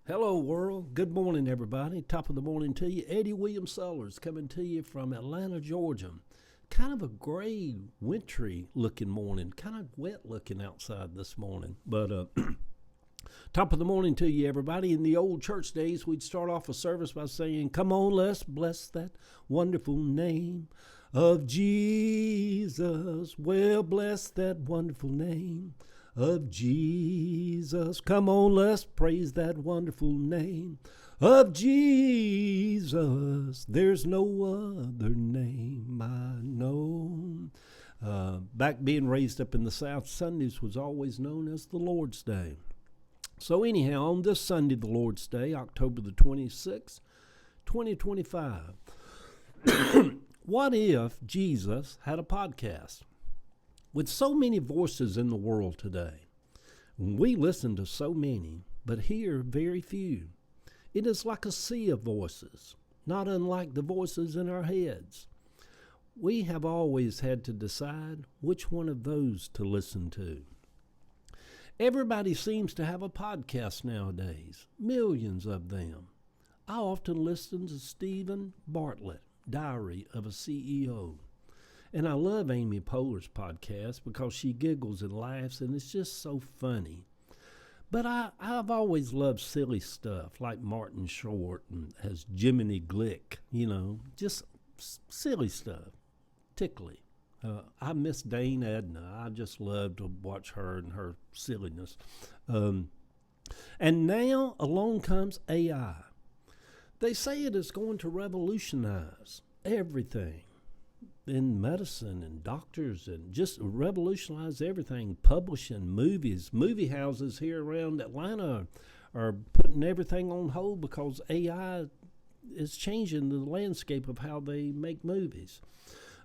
Hello, world. Good morning, everybody. Top of the morning to you. Eddie William Sellers coming to you from Atlanta, Georgia. Kind of a gray, wintry looking morning. Kind of wet looking outside this morning. But top of the morning to you, everybody. In the old church days, we'd start off a service by saying, "Come on, let's bless that wonderful name of Jesus. Well, bless that wonderful name of Jesus. Come on, let's praise that wonderful name of Jesus. There's no other name I know." Back being raised up in the South, Sundays was always known as the Lord's Day. So anyhow, on this Sunday, the Lord's Day, October the 26th, 2025, what if Jesus had a podcast? With so many voices in the world today, we listen to so many, but hear very few. It is like a sea of voices, not unlike the voices in our heads. We have always had to decide which one of those to listen to. Everybody seems to have a podcast nowadays, millions of them. I often listen to Stephen Bartlett, Diary of a CEO. And I love Amy Poehler's podcast because she giggles and laughs, and it's just so funny. But I've always loved silly stuff like Martin Short and as Jiminy Glick, just silly stuff, tickly. I miss Dane Edna. I just love to watch her and her silliness. And now along comes AI. They say it is going to revolutionize everything in medicine and doctors and just revolutionize everything. Publishing, movies. Movie houses here around Atlanta are putting everything on hold because AI is changing the landscape of how they make movies.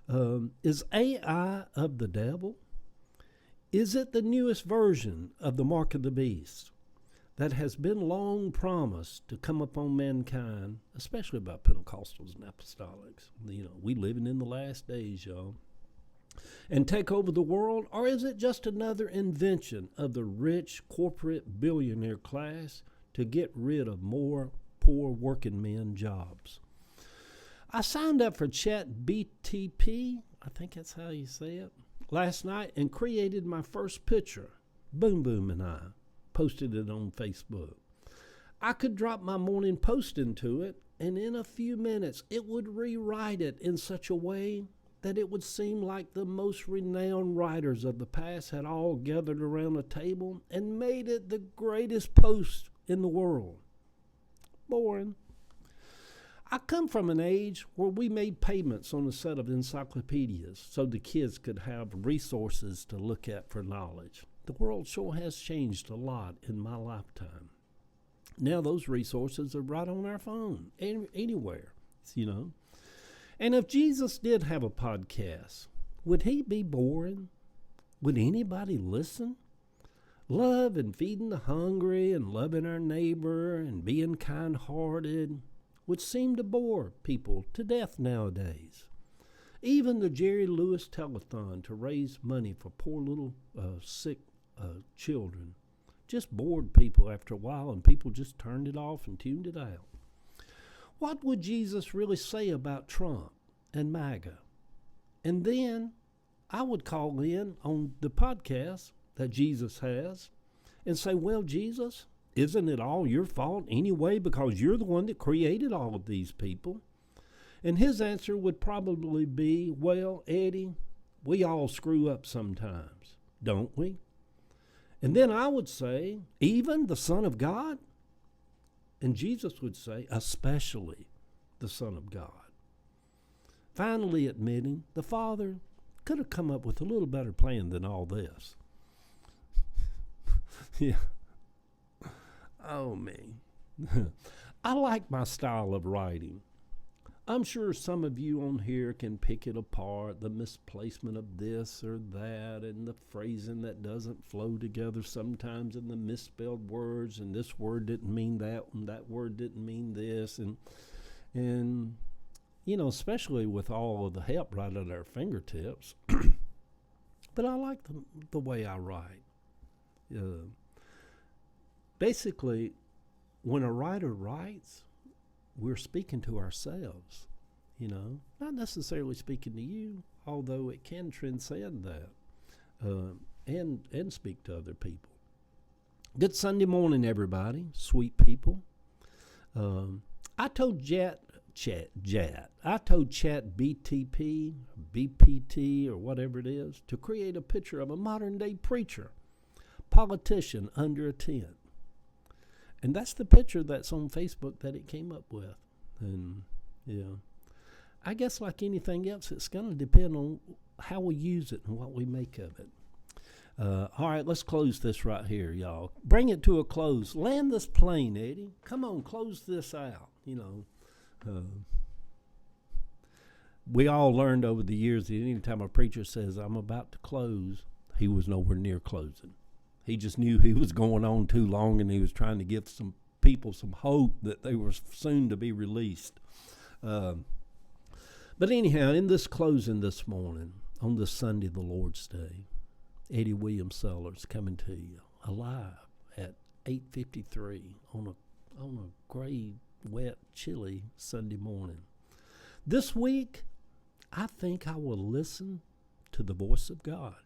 Is AI of the devil? Is it the newest version of the mark of the beast that has been long promised to come upon mankind, especially by Pentecostals and Apostolics? We living in the last days, y'all. And take over the world? Or is it just another invention of the rich corporate billionaire class to get rid of more poor working men jobs? I signed up for ChatBTP, I think that's how you say it, last night and created my first picture. Boom Boom and I posted it on Facebook. I could drop my morning post into it, and in a few minutes it would rewrite it in such a way that it would seem like the most renowned writers of the past had all gathered around a table and made it the greatest post in the world. Boring. I come from an age where we made payments on a set of encyclopedias so the kids could have resources to look at for knowledge. The world sure has changed a lot in my lifetime. Now those resources are right on our phone, anywhere, And if Jesus did have a podcast, would he be boring? Would anybody listen? Love and feeding the hungry and loving our neighbor and being kind-hearted would seem to bore people to death nowadays. Even the Jerry Lewis telethon to raise money for poor little sick children just bored people after a while, and people just turned it off and tuned it out. What would Jesus really say about Trump and MAGA? And then I would call in on the podcast that Jesus has and say, well, Jesus, isn't it all your fault anyway because you're the one that created all of these people? And his answer would probably be, well, Eddie, we all screw up sometimes, don't we? And then I would say, even the Son of God? And Jesus would say, especially the Son of God. Finally admitting the Father could have come up with a little better plan than all this. Yeah. Oh, me. I like my style of writing. I'm sure some of you on here can pick it apart, the misplacement of this or that, and the phrasing that doesn't flow together sometimes, and the misspelled words, and this word didn't mean that, and that word didn't mean this, and especially with all of the help right at our fingertips. But I like the way I write. Basically, when a writer writes, we're speaking to ourselves, not necessarily speaking to you, although it can transcend that and speak to other people. Good Sunday morning, everybody, sweet people. I told Chat BPT, or whatever it is, to create a picture of a modern day preacher, politician under a tent. And that's the picture that's on Facebook that it came up with. And I guess like anything else, it's going to depend on how we use it and what we make of it. All right, let's close this right here, y'all. Bring it to a close. Land this plane, Eddie. Come on, close this out. We all learned over the years that any time a preacher says, I'm about to close, he was nowhere near closing. He just knew he was going on too long, and he was trying to give some people some hope that they were soon to be released. But anyhow, in this closing this morning, on this Sunday, the Lord's Day, Eddie Williams Sellers coming to you alive at 8:53 on a gray, wet, chilly Sunday morning. This week, I think I will listen to the voice of God,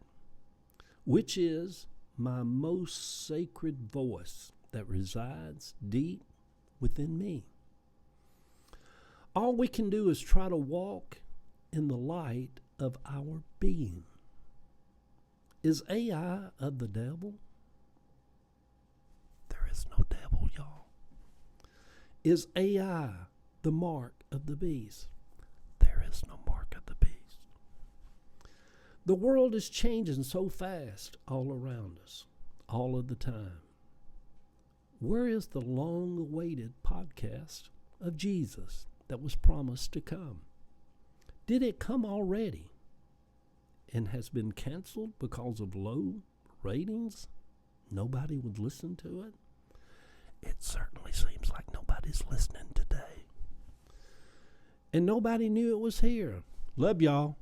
which is my most sacred voice that resides deep within me. All we can do is try to walk in the light of our being. Is AI of the devil? There is no devil, y'all. Is AI the mark of the beast? There is no mark of the beast. The world is changing so fast all around us, all of the time. Where is the long-awaited podcast of Jesus that was promised to come? Did it come already and has been canceled because of low ratings? Nobody would listen to it? It certainly seems like nobody's listening today. And nobody knew it was here. Love y'all.